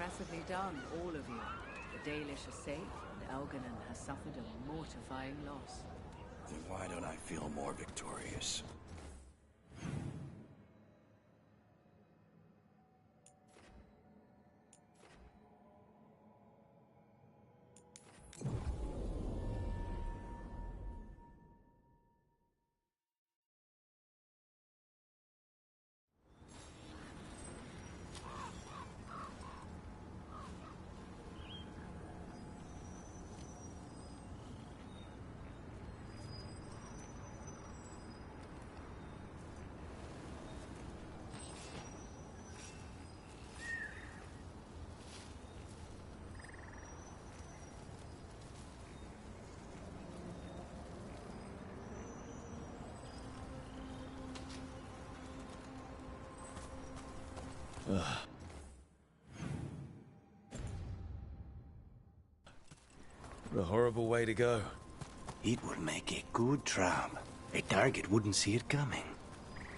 impressively done, all of you. The Dalish are safe, and Elganon has suffered a mortifying loss. Then why don't I feel more victorious? What a horrible way to go. It would make a good trap. A target wouldn't see it coming.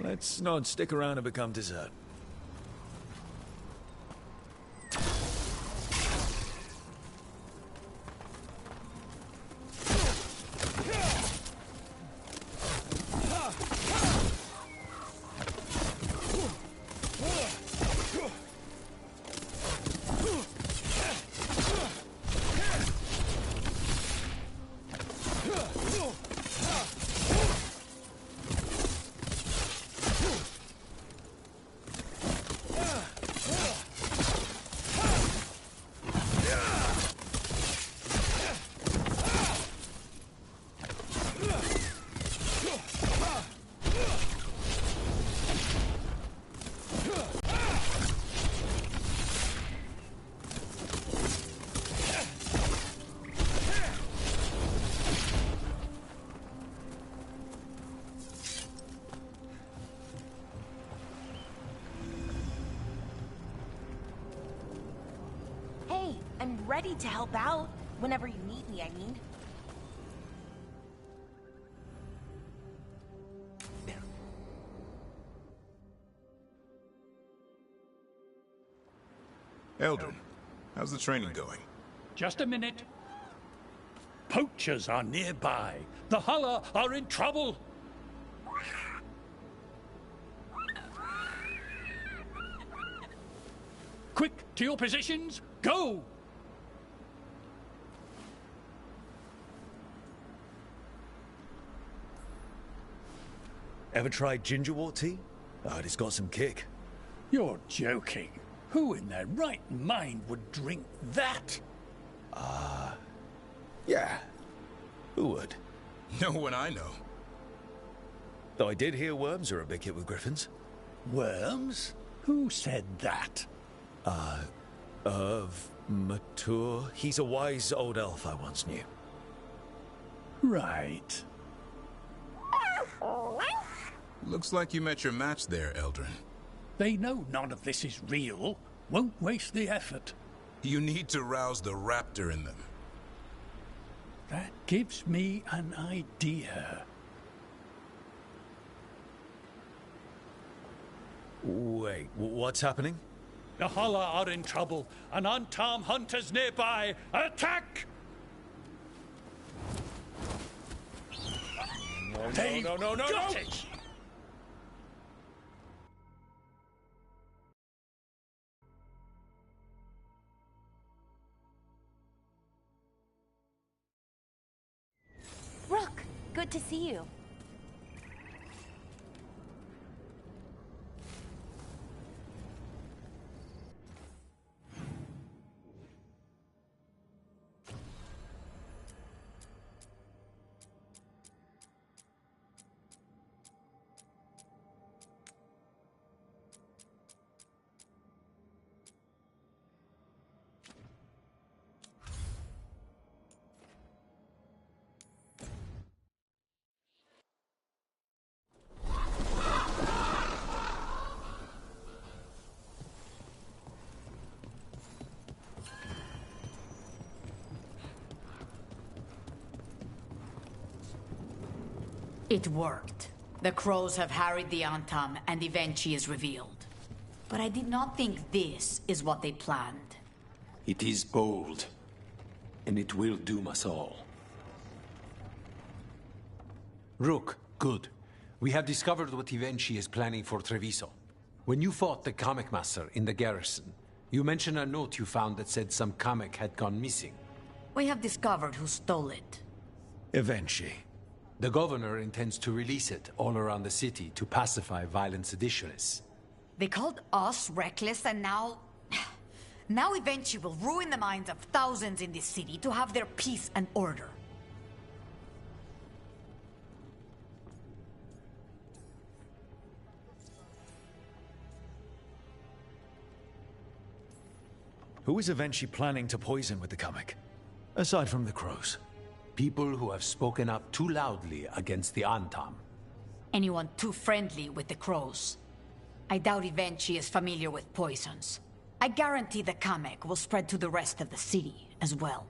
Let's not stick around and become dessert. I'm ready to help out. Whenever you need me, I mean. Eldrin, how's the training going? Just a minute. Poachers are nearby. The Hulla are in trouble. Quick, to your positions. Go! Ever tried gingerwort tea? Oh, it's got some kick. You're joking. Who in their right mind would drink that? Yeah. Who would? No one I know. Though I did hear worms are a big hit with griffins. Worms? Who said that? Mature. He's a wise old elf I once knew. Right. Looks like you met your match there, Eldrin. They know none of this is real. Won't waste the effort. You need to rouse the raptor in them. That gives me an idea. Wait, what's happening? The Hulla are in trouble. An unarmed hunter's nearby. Attack! No, Got it! Rook, good to see you. It worked. The crows have harried the Antam, and eventually is revealed. But I did not think this is what they planned. It is bold, and it will doom us all. Rook, good. We have discovered what Ivenchi is planning for Treviso. When you fought the comic master in the garrison, you mentioned a note you found that said some comic had gone missing. We have discovered who stole it. Eventually. The governor intends to release it all around the city to pacify violent seditionists. They called us reckless, and now... Now Evenchi will ruin the minds of thousands in this city to have their peace and order. Who is Eventually planning to poison with the comic? Aside from the crows. People who have spoken up too loudly against the Antam. Anyone too friendly with the crows. I doubt Evenchi is familiar with poisons. I guarantee the comic will spread to the rest of the city as well.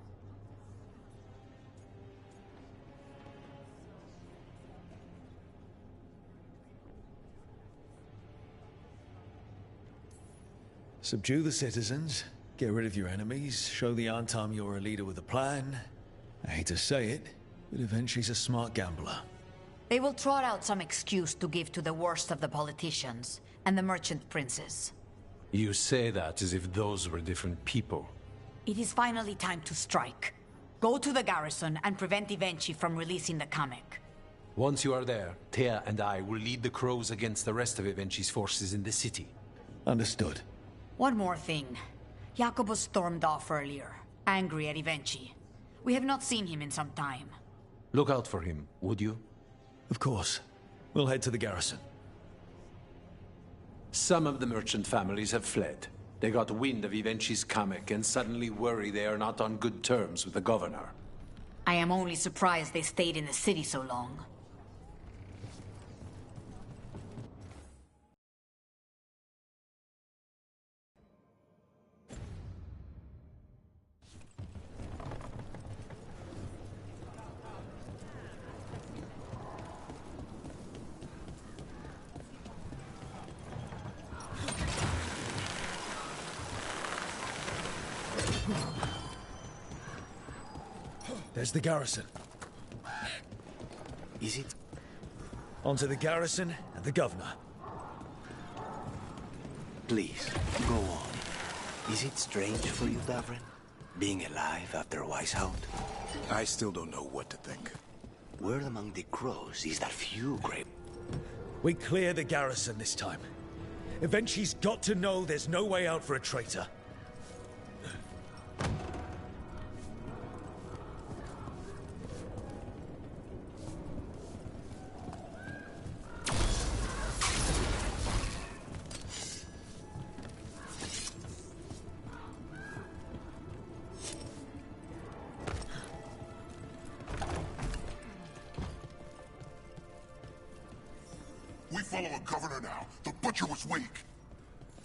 Subdue the citizens, get rid of your enemies, show the Antam you're a leader with a plan. I hate to say it, but Eventually's a smart gambler. They will trot out some excuse to give to the worst of the politicians and the merchant princes. You say that as if those were different people. It is finally time to strike. Go to the garrison and prevent Evenchi from releasing the comic. Once you are there, Thea and I will lead the crows against the rest of Evenchi's forces in the city. Understood. One more thing. Jacobus stormed off earlier, angry at Evenchi. We have not seen him in some time. Look out for him, would you? Of course. We'll head to the garrison. Some of the merchant families have fled. They got wind of Evenchi's comic and suddenly worry they are not on good terms with the governor. I am only surprised they stayed in the city so long. There's the garrison. Is it? Onto the garrison and the governor. Please, go on. Is it strange for you, Davrin? Being alive after Weishaupt? I still don't know what to think. Word among the crows is that few great... We clear the garrison this time. Eventually's got to know there's no way out for a traitor. We follow a governor now. The butcher was weak.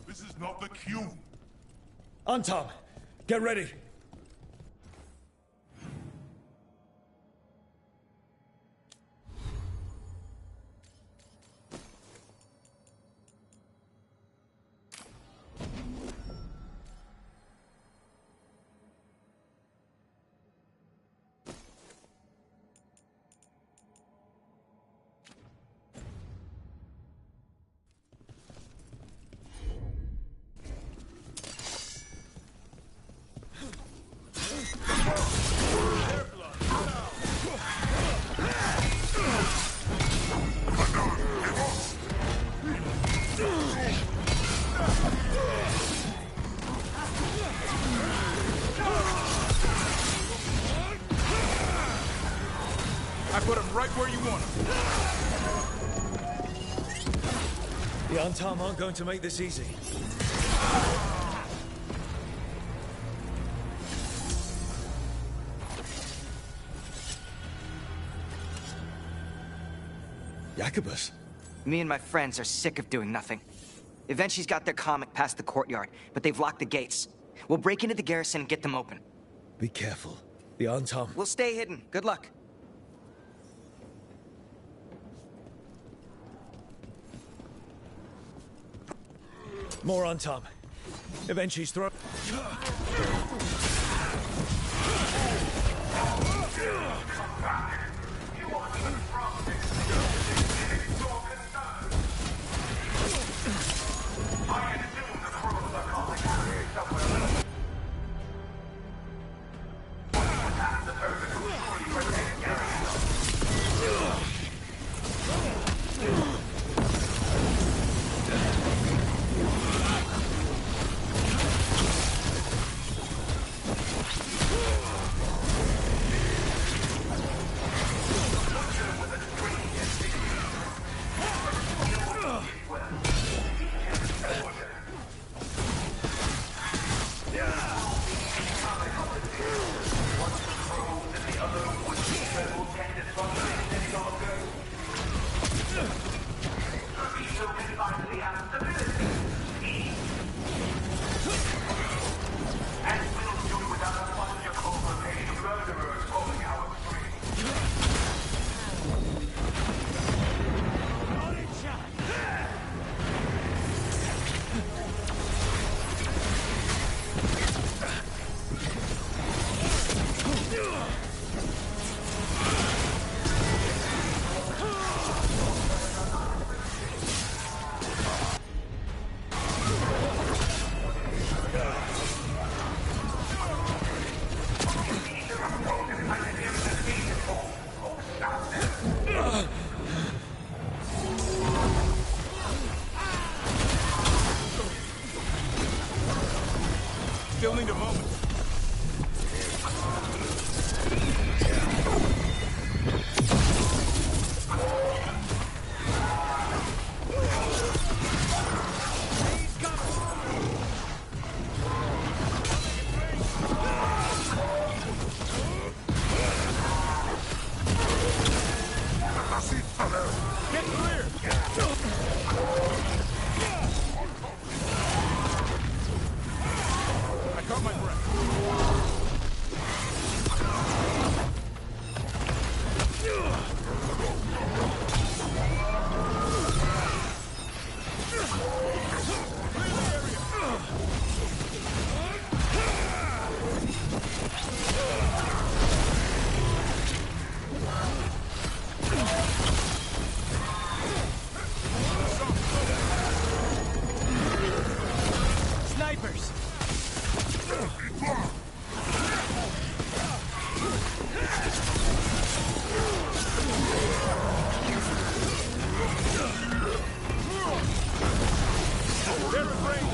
This is not the cue. Antam, get ready. I put him right where you want him. The Antam aren't going to make this easy. Jacobus? Me and my friends are sick of doing nothing. Eventually's got their comic past the courtyard, but they've locked the gates. We'll break into the garrison and get them open. Be careful. The Antam... We'll stay hidden. Good luck. More Antam. Eventually's throw. Still need a moment. Get clear! I caught my breath. Snipers! They're afraid.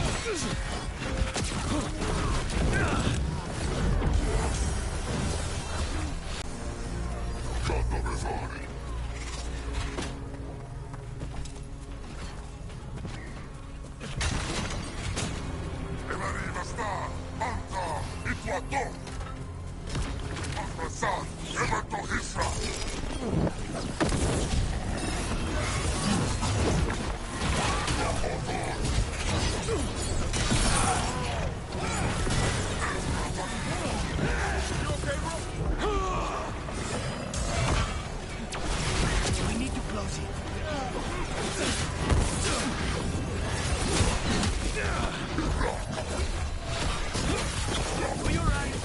We need to close it. Are you alright?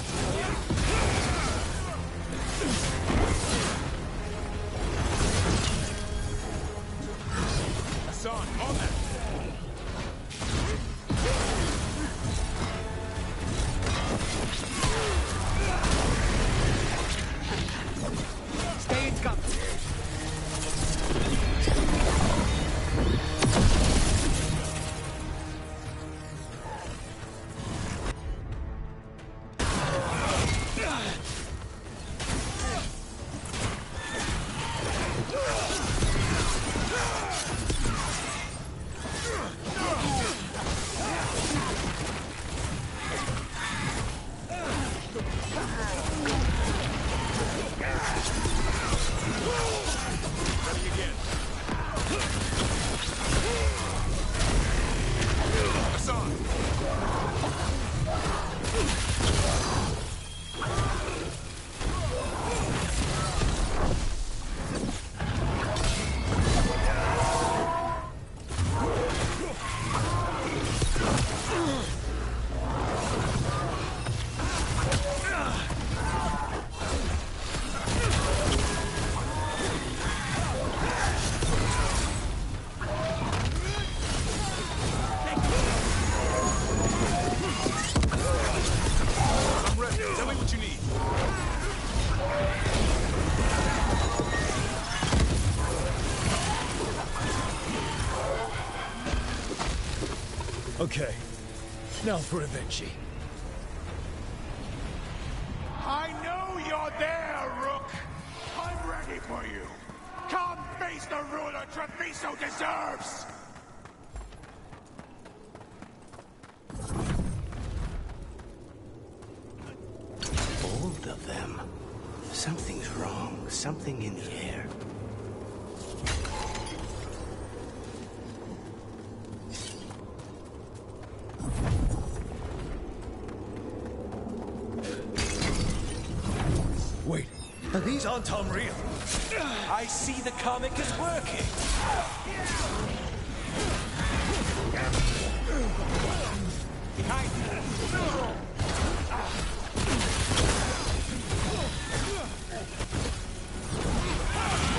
Hassan, on that. Okay. Now for Avenchi. I know you're there, Rook! I'm ready for you! Come face the ruler Treviso deserves! Both of them. Something's wrong. Something in the air. Wait, are these Antom real? I see the comic is working.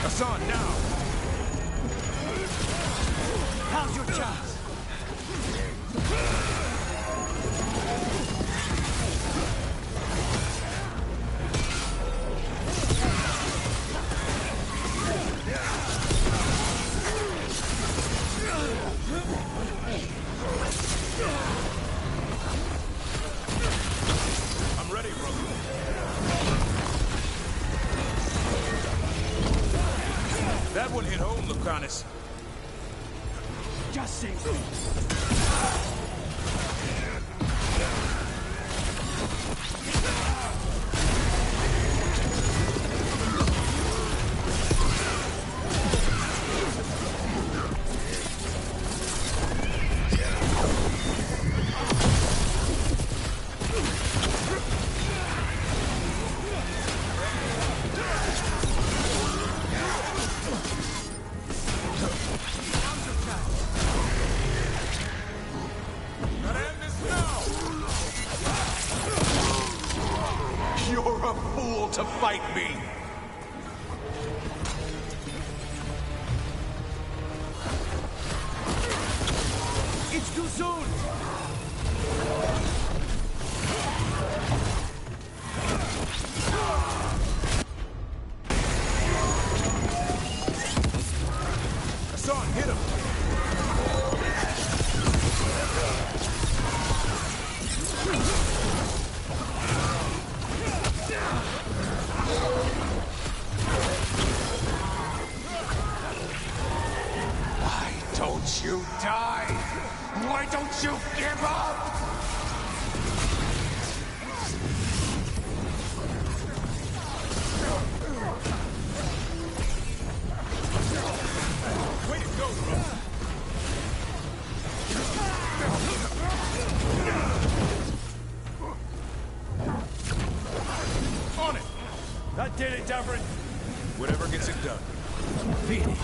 Hassan, now! How's your chance? I'm ready, brother. That one hit home, Lucanus. Just save me. Gotta end this now! You're a fool to fight me! It's too soon! Hassan, hit him! Why don't you die? Why don't you give up? Way to go, bro. On it! That did it, Davrin. Whatever gets it done. Finish.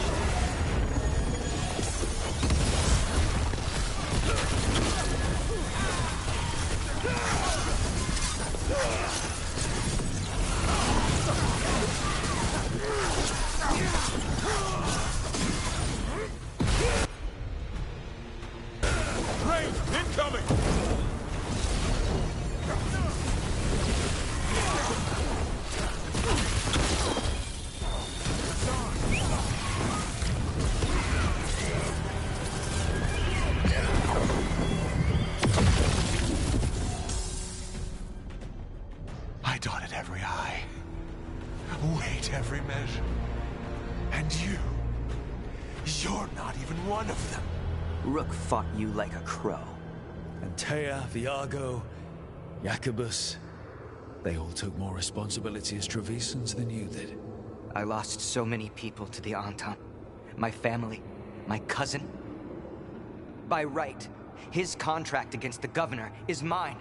Range incoming! I dotted every I. Weighed every measure. And you're not even one of them. Rook fought you like a crow. Antea, Viago, Jacobus. They all took more responsibility as Trevisans than you did. I lost so many people to the Anton. My family, my cousin. By right, his contract against the governor is mine.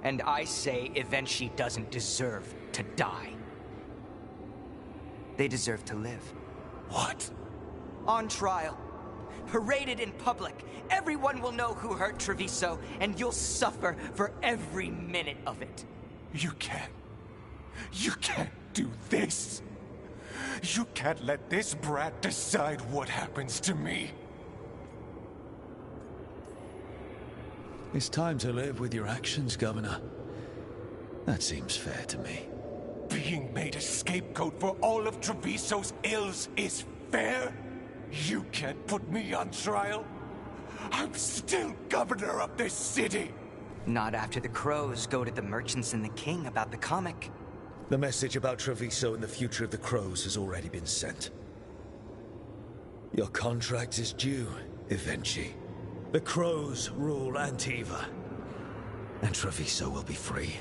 And I say Evenchi doesn't deserve to die. They deserve to live. What? On trial. Paraded in public. Everyone will know who hurt Treviso, and you'll suffer for every minute of it. You can't do this. You can't let this brat decide what happens to me. It's time to live with your actions, Governor. That seems fair to me. Being made a scapegoat for all of Treviso's ills is fair? You can't put me on trial? I'm still governor of this city! Not after the crows goaded the merchants and the king about the comic. The message about Treviso and the future of the crows has already been sent. Your contract is due, Evenchi. The crows rule Antiva, and Treviso will be free.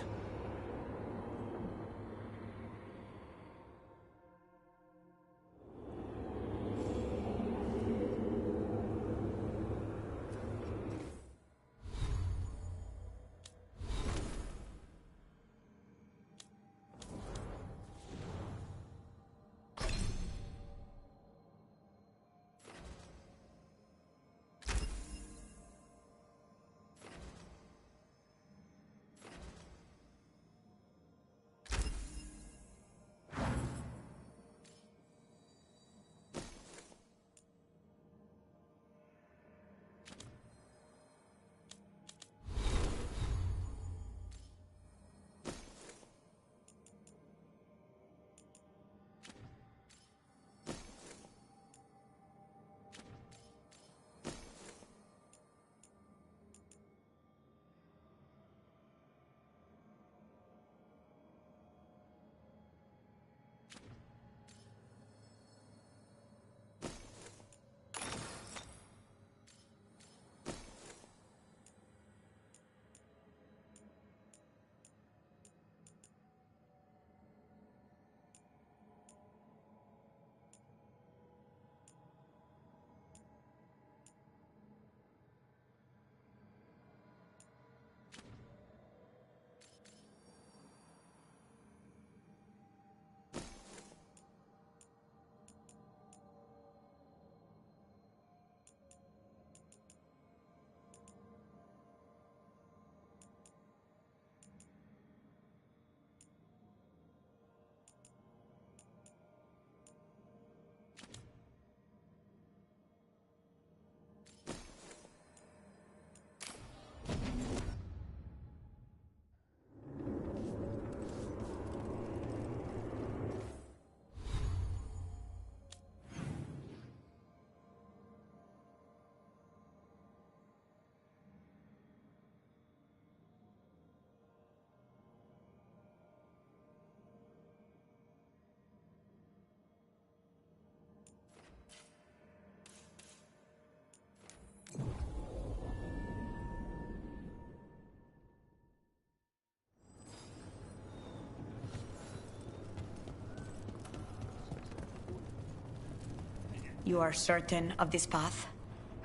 You are certain of this path?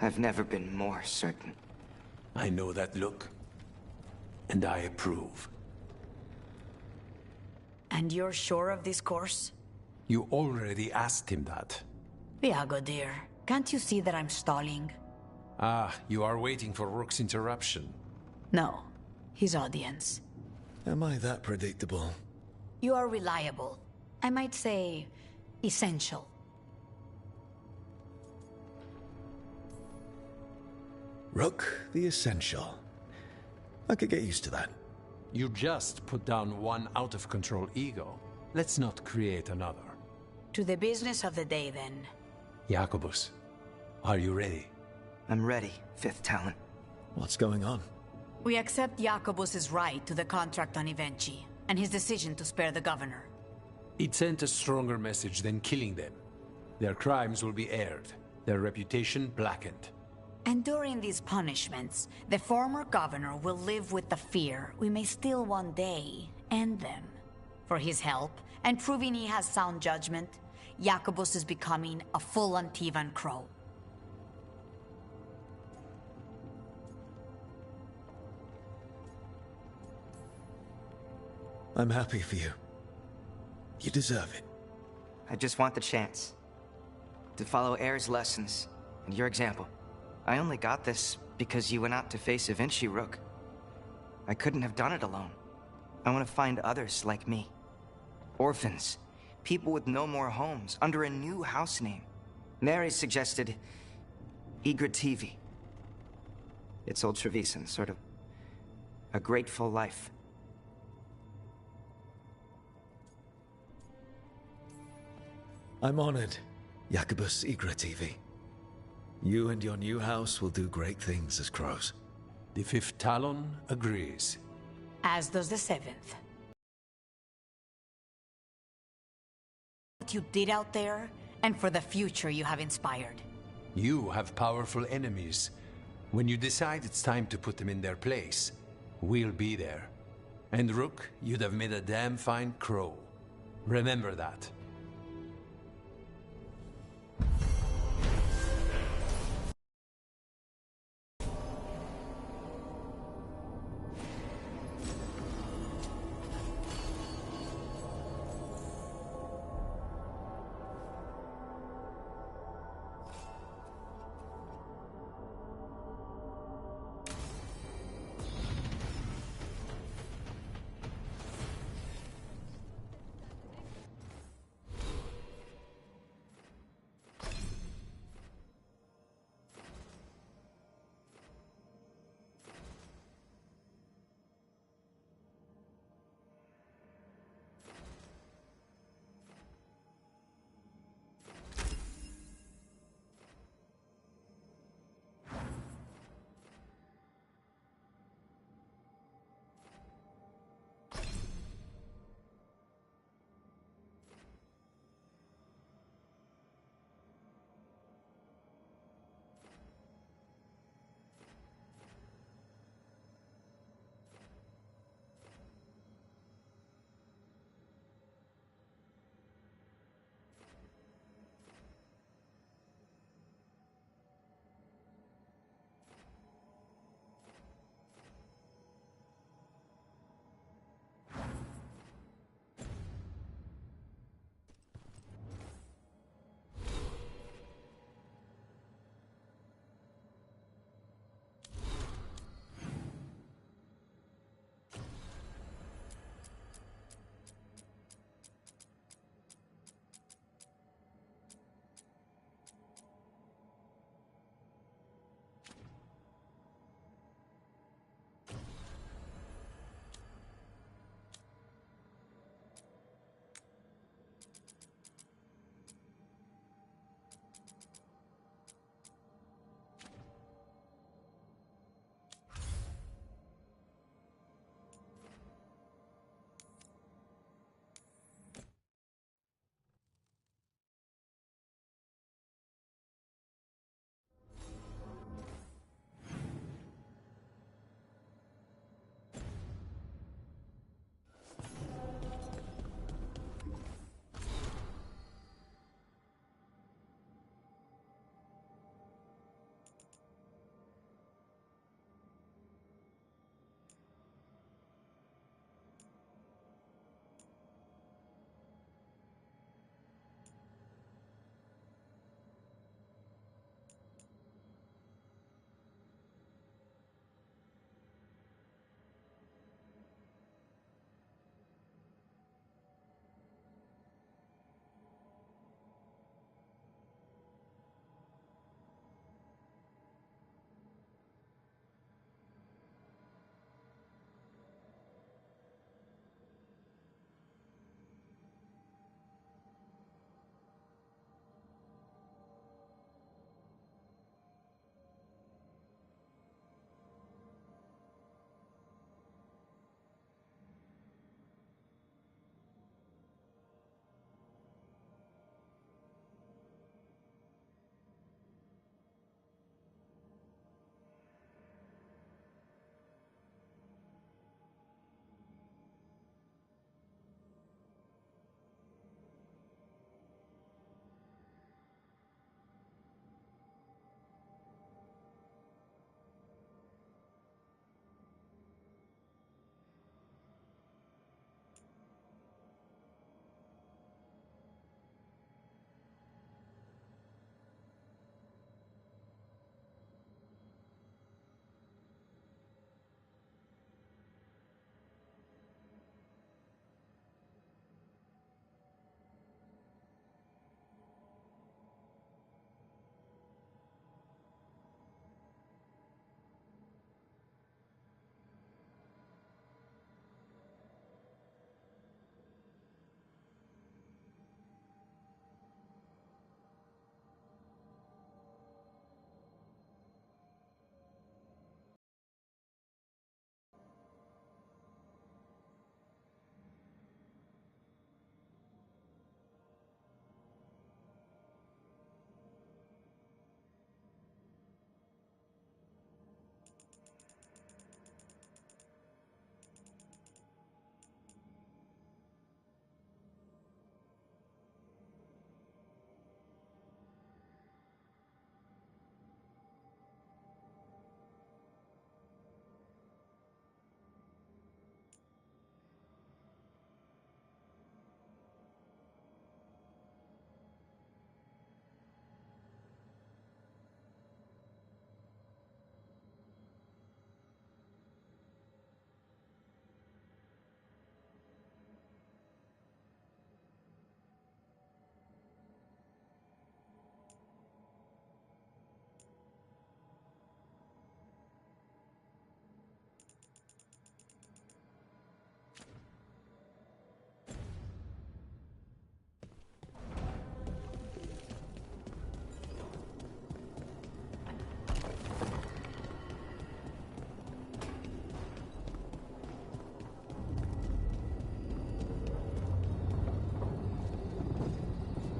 I've never been more certain. I know that look, and I approve. And you're sure of this course? You already asked him that. Viago, dear, can't you see that I'm stalling? Ah, you are waiting for Rook's interruption. No, his audience. Am I that predictable? You are reliable. I might say, essential. Rook, the Essential. I could get used to that. You just put down one out-of-control ego. Let's not create another. To the business of the day, then. Jacobus, are you ready? I'm ready, Fifth Talon. What's going on? We accept Jacobus's right to the contract on Evenchi, and his decision to spare the governor. It sent a stronger message than killing them. Their crimes will be aired, their reputation blackened. And during these punishments, the former governor will live with the fear we may still one day end them. For his help, and proving he has sound judgment, Jacobus is becoming a full Antivan crow. I'm happy for you. You deserve it. I just want the chance to follow Air's lessons and your example. I only got this because you went out to face Evenchi, Rook. I couldn't have done it alone. I want to find others like me. Orphans. People with no more homes, under a new house name. Neri suggested Igrativi. It's old Trevisan, sort of a grateful life. I'm honored, Jacobus Igrativi. You and your new house will do great things as crows. The Fifth Talon agrees. As does the Seventh. What you did out there, and for the future you have inspired. You have powerful enemies. When you decide it's time to put them in their place, we'll be there. And Rook, you'd have made a damn fine crow. Remember that.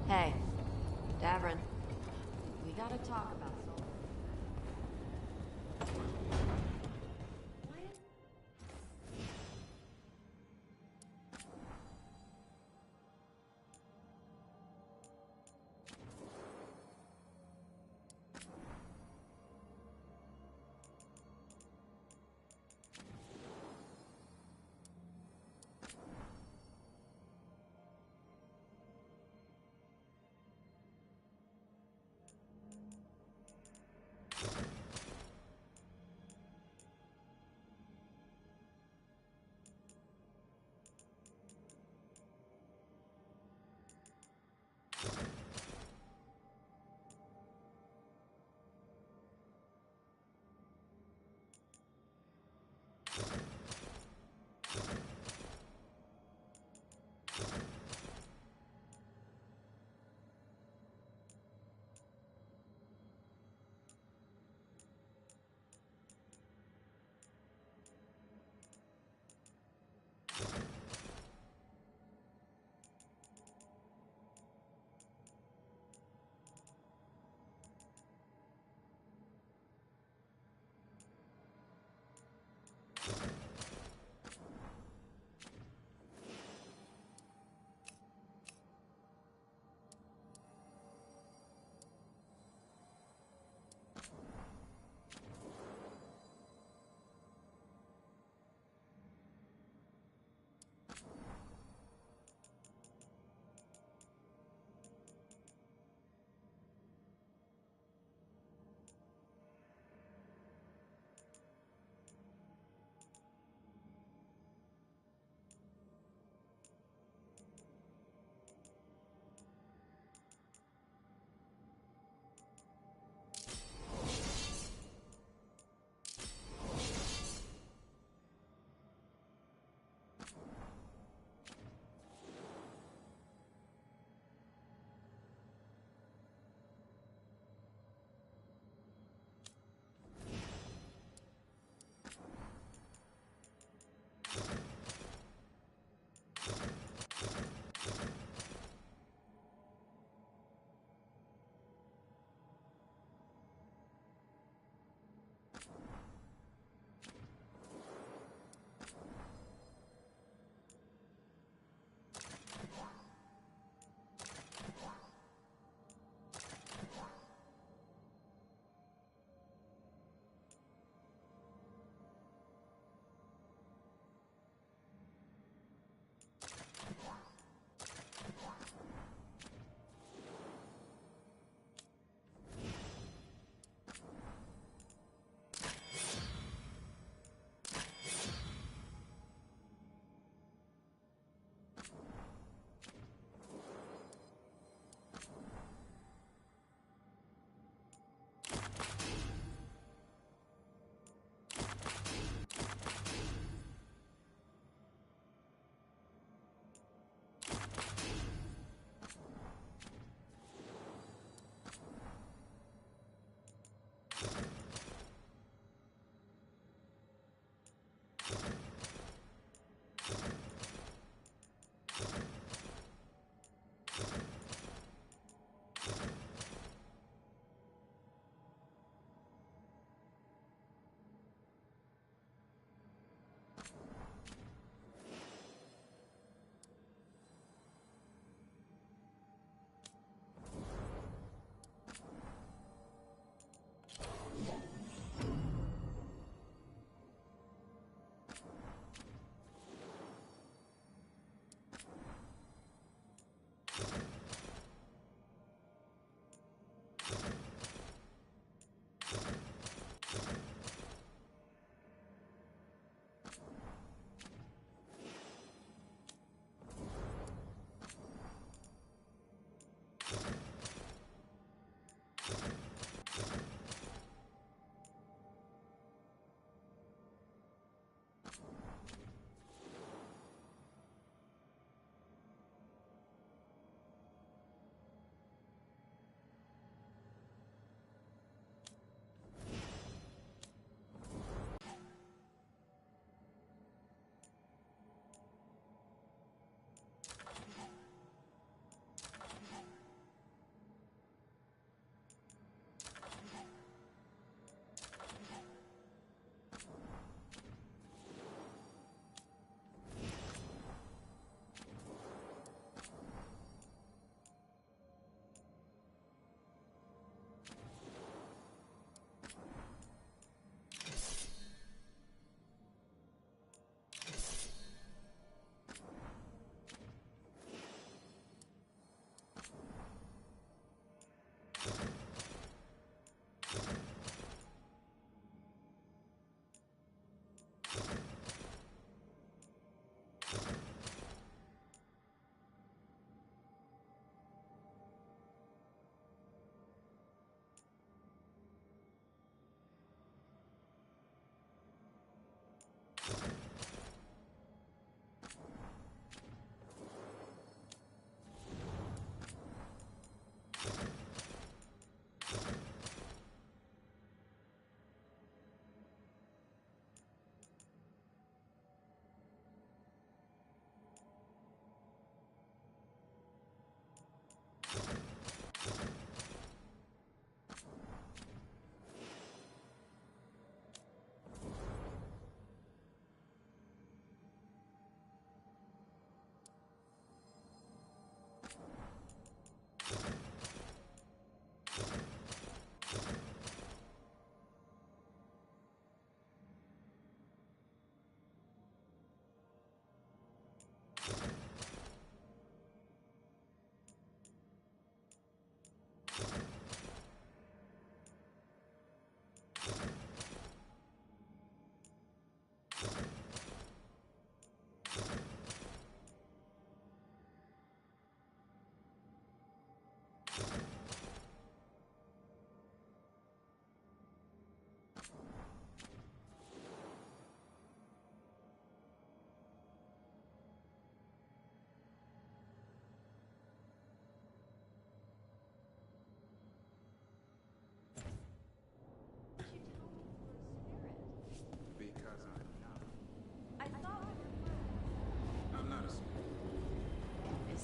Hey, Davrin. We gotta talk about Soul.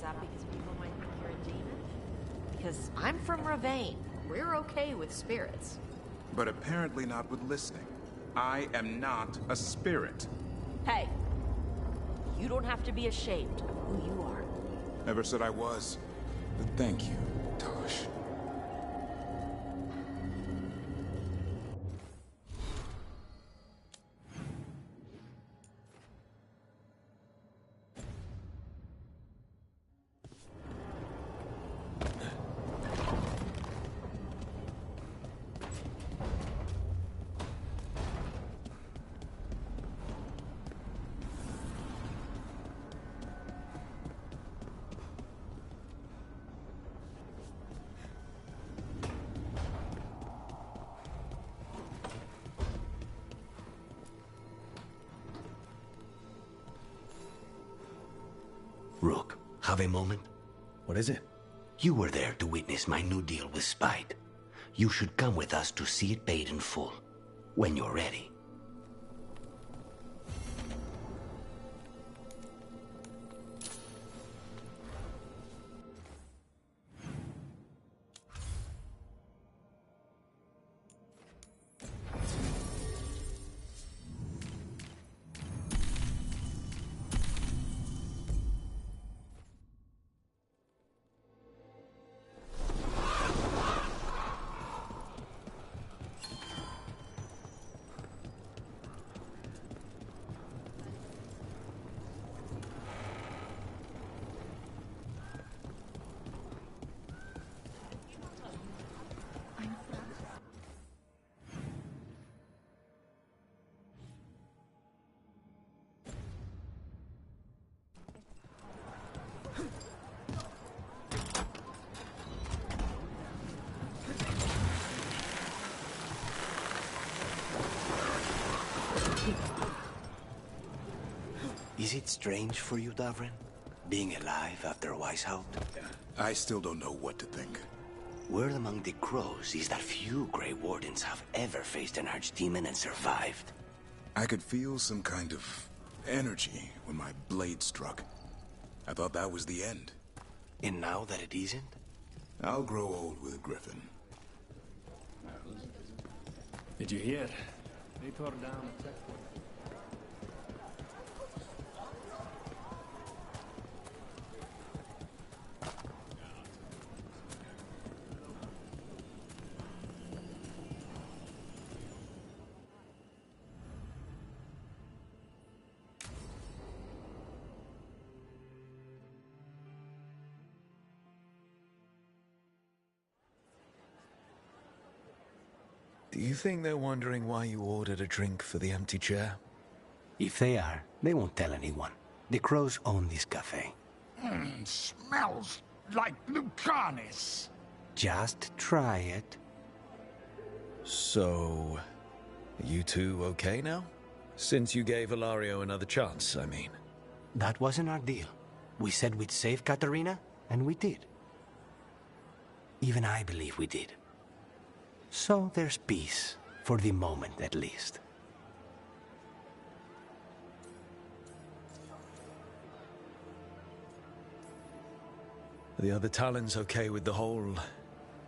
that because people might think you're a demon? Because I'm from Ravane. We're okay with spirits. But apparently not with listening. I am not a spirit. Hey, you don't have to be ashamed of who you are. Never said I was. But thank you, Tosh. Rook, have a moment? What is it? You were there to witness my new deal with Spite. You should come with us to see it paid in full, when you're ready. Is it strange for you, Davrin? Being alive after Weishaupt? I still don't know what to think. Word among the crows is that few Grey Wardens have ever faced an archdemon and survived. I could feel some kind of energy when my blade struck. I thought that was the end. And now that it isn't? I'll grow old with Griffin. Did you hear? They tore down a checkpoint. Do you think they're wondering why you ordered a drink for the empty chair? If they are, they won't tell anyone. The crows own this cafe. Smells like Lucanis. Just try it. So, are you two okay now? Since you gave Ilario another chance, I mean. That wasn't our deal. We said we'd save Katarina, and we did. Even I believe we did. So there's peace, for the moment at least. Are the other Talons okay with the whole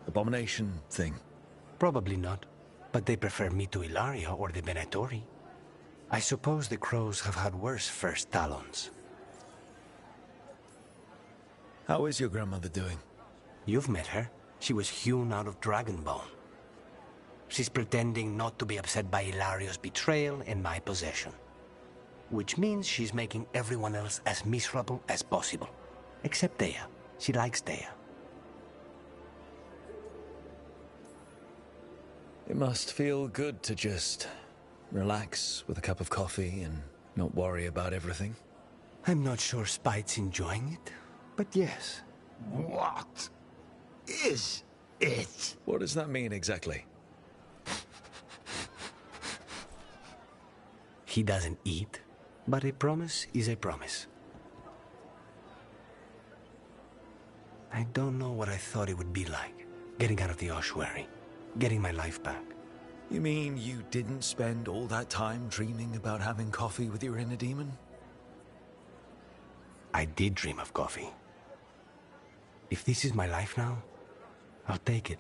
abomination thing? Probably not, but they prefer me to Ilaria or the Venatori. I suppose the crows have had worse first Talons. How is your grandmother doing? You've met her. She was hewn out of Dragonbone. She's pretending not to be upset by Ilario's betrayal and my possession. Which means she's making everyone else as miserable as possible. Except Dea. She likes Dea. It must feel good to just relax with a cup of coffee and not worry about everything. I'm not sure Spite's enjoying it, but yes. What is it? What does that mean exactly? He doesn't eat, but a promise is a promise. I don't know what I thought it would be like, getting out of the ossuary, getting my life back. You mean you didn't spend all that time dreaming about having coffee with your inner demon? I did dream of coffee, If this is my life now, I'll take it.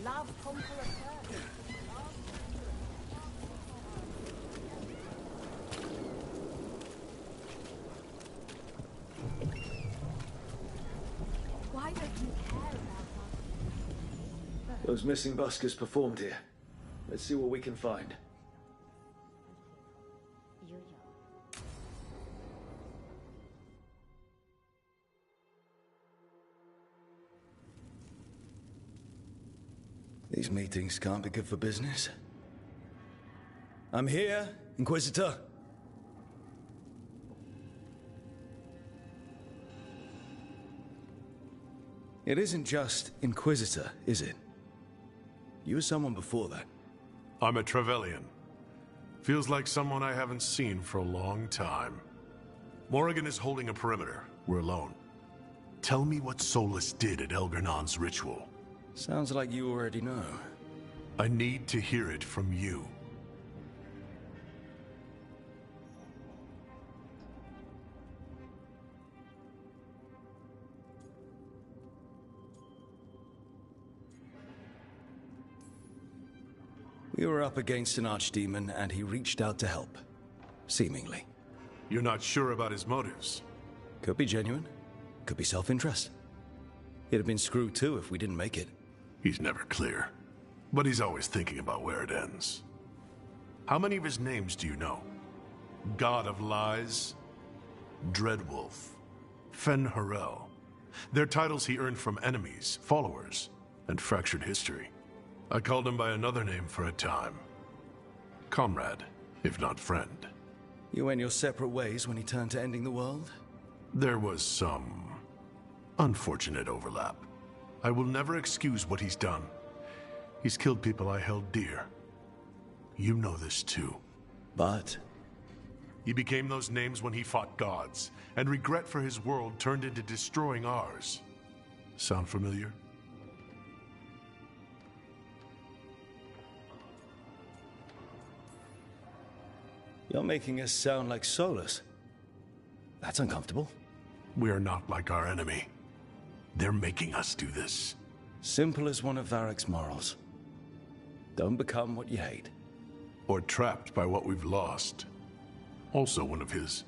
Love conquer a curse. Why don't you care about us? Those missing buskers performed here. Let's see what we can find. These meetings can't be good for business. I'm here, Inquisitor. It isn't just Inquisitor, is it? You were someone before that. I'm a Trevelyan. Feels like someone I haven't seen for a long time. Morrigan is holding a perimeter. We're alone. Tell me what Solus did at Elgernon's ritual. Sounds like you already know. I need to hear it from you. We were up against an archdemon, and he reached out to help. Seemingly. You're not sure about his motives? Could be genuine. Could be self-interest. He'd have been screwed too if we didn't make it. He's never clear. But he's always thinking about where it ends. How many of his names do you know? God of Lies, Dreadwolf, Fen-Harel. They're titles he earned from enemies, followers, and fractured history. I called him by another name for a time. Comrade, if not friend. You went your separate ways when he turned to ending the world? There was some unfortunate overlap. I will never excuse what he's done. He's killed people I held dear. You know this too. But? He became those names when he fought gods, and regret for his world turned into destroying ours. Sound familiar? You're making us sound like Solus. That's uncomfortable. We are not like our enemy. They're making us do this. Simple as one of Varric's morals. Don't become what you hate. Or trapped by what we've lost. Also one of his.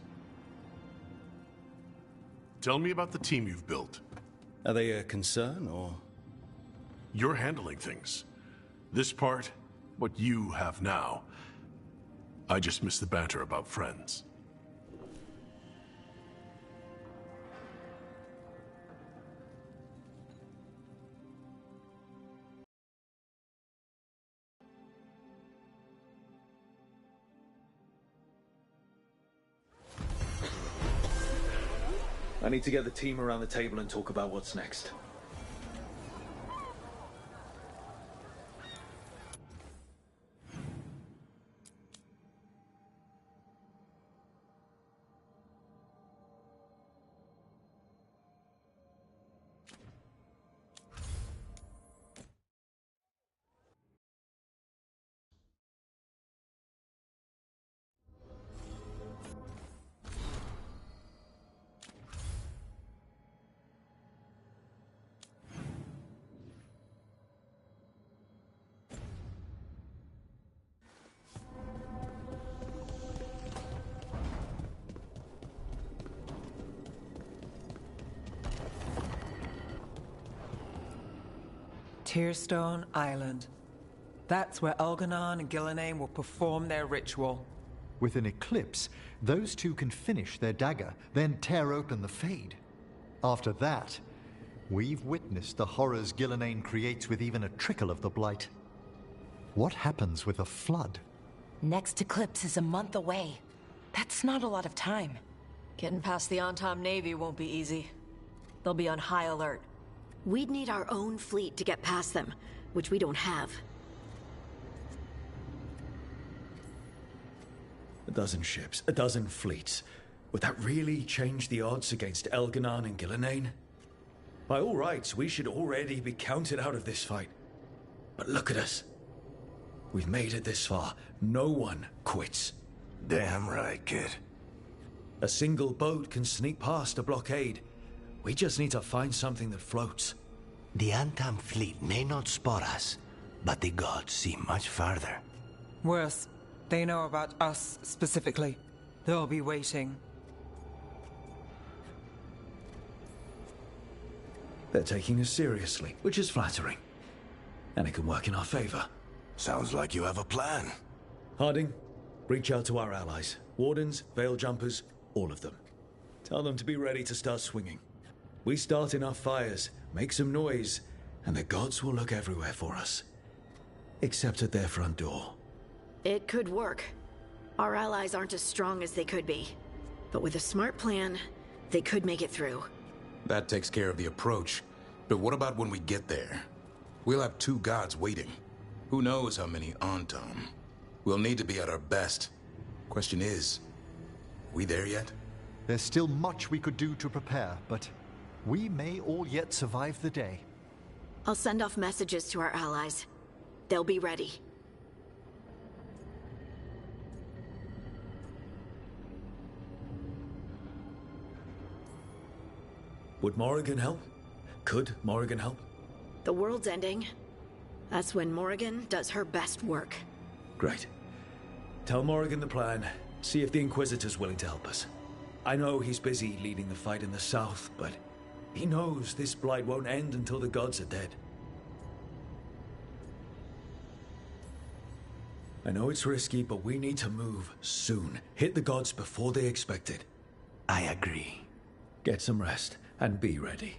Tell me about the team you've built. Are they a concern, or? You're handling things. This part, what you have now, I just miss the banter about friends. I need to get the team around the table and talk about what's next. Tearstone Island. That's where Elganon and Gillenane will perform their ritual. With an eclipse, those two can finish their dagger, then tear open the Fade. After that, we've witnessed the horrors Gillenane creates with even a trickle of the Blight. What happens with a flood? Next eclipse is a month away. That's not a lot of time. Getting past the Antom Navy won't be easy. They'll be on high alert. We'd need our own fleet to get past them, which we don't have. A dozen ships, a dozen fleets. Would that really change the odds against Elganon and Gillenane? By all rights, we should already be counted out of this fight. But look at us. We've made it this far. No one quits. Damn right, kid. A single boat can sneak past a blockade. We just need to find something that floats. The Antam fleet may not spot us, but the gods see much farther. Worse, they know about us specifically. They'll be waiting. They're taking us seriously, which is flattering. And it can work in our favor. Sounds like you have a plan. Harding, reach out to our allies. Wardens, Veil Jumpers, all of them. Tell them to be ready to start swinging. We start enough fires, make some noise, and the gods will look everywhere for us. Except at their front door. It could work. Our allies aren't as strong as they could be. But with a smart plan, they could make it through. That takes care of the approach. But what about when we get there? We'll have two gods waiting. Who knows how many Antom? We'll need to be at our best. Question is, we there yet? There's still much we could do to prepare, but we may all yet survive the day. I'll send off messages to our allies. They'll be ready. Would Morrigan help? Could Morrigan help? The world's ending. That's when Morrigan does her best work. Great. Tell Morrigan the plan. See if the Inquisitor's willing to help us. I know he's busy leading the fight in the south, but he knows this blight won't end until the gods are dead. I know it's risky, but we need to move soon. Hit the gods before they expect it. I agree. Get some rest, and be ready.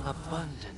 abundant.